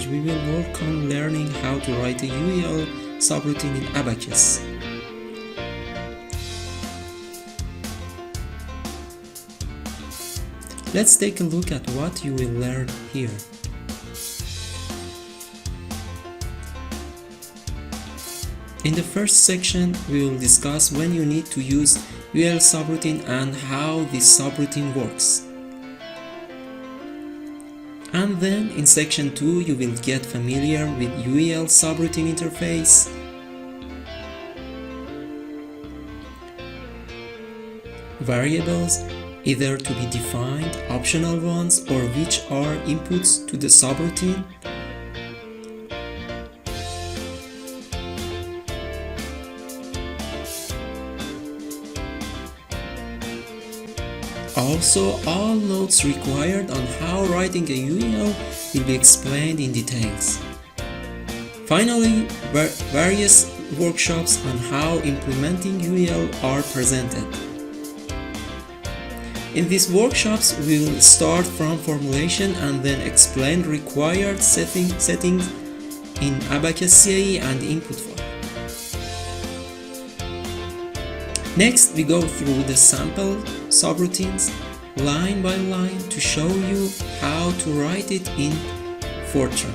package, we will work on learning how to write a UEL subroutine in Abaqus. Let's take a look at what you will learn here. In the first section, we will discuss when you need to use UEL subroutine and how this subroutine works. And then in section 2, you will get familiar with UEL subroutine interface, variables, either to be defined, optional ones, or which are inputs to the subroutine, also, all notes required on how writing a UEL will be explained in details. Finally, various workshops on how implementing UEL are presented. In these workshops, we will start from formulation and then explain required settings in Abaqus CAE and input file. Next, we go through the sample subroutines line by line to show you how to write it in Fortran.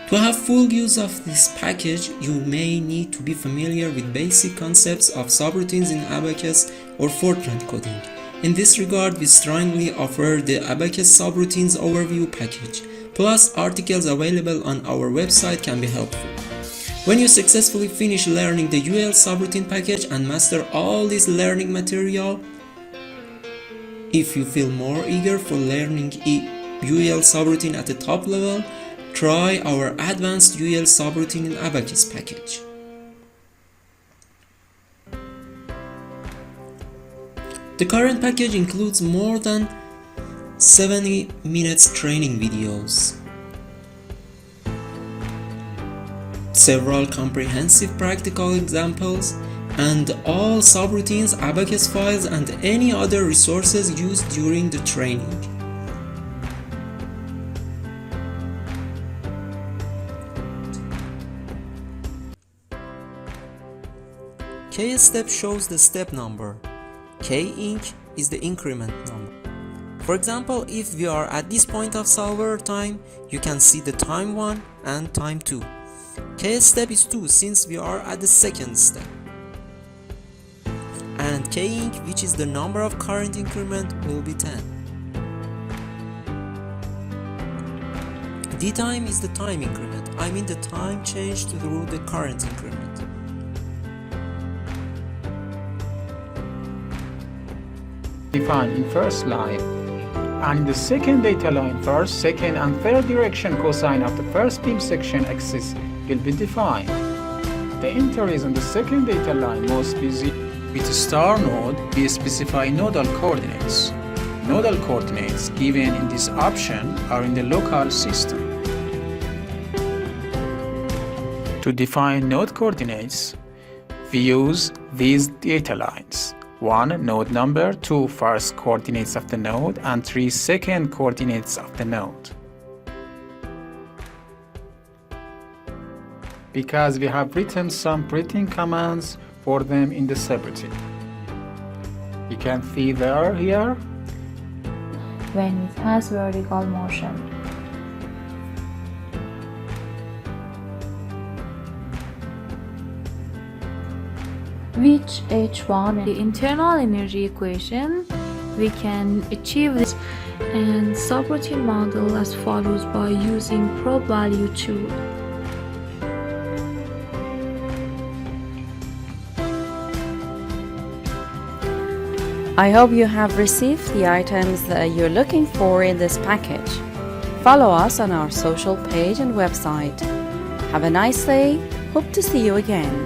To have full use of this package, you may need to be familiar with basic concepts of subroutines in Abaqus or Fortran coding. In this regard, we strongly offer the Abaqus Subroutines Overview package. Plus, articles available on our website can be helpful. When you successfully finish learning the UEL subroutine package and master all this learning material, if you feel more eager for learning UEL subroutine at the top level, try our advanced UEL subroutine in Abaqus package. The current package includes more than 70 minutes training videos, several comprehensive practical examples, and all subroutines, Abaqus files, and any other resources used during the training. K-step shows the step number. K-inc is the increment number. For example, if we are at this point of solver time, you can see the time 1 and time 2. K-step is 2 since we are at the second step. And K-inc, which is the number of current increment, will be 10. D-time is the time increment, I mean the time changed through the current increment. Defined in first line, and in the second data line, first, second, and third direction cosine of the first beam section axis will be defined. The entries on the second data line must be zero. With star node, we specify nodal coordinates. Nodal coordinates given in this option are in the local system. To define node coordinates, we use these data lines. 1. Node number, 2. First coordinates of the node, and 3. Second coordinates of the node. Because we have written some printing commands for them in the subroutine. You can see there here. When it has vertical motion. Which H1 the internal energy equation, we can achieve this and subroutine model as follows by using probe value tool. I hope you have received the items that you're looking for in this package. Follow us on our social page and website. Have a nice day. Hope to see you again.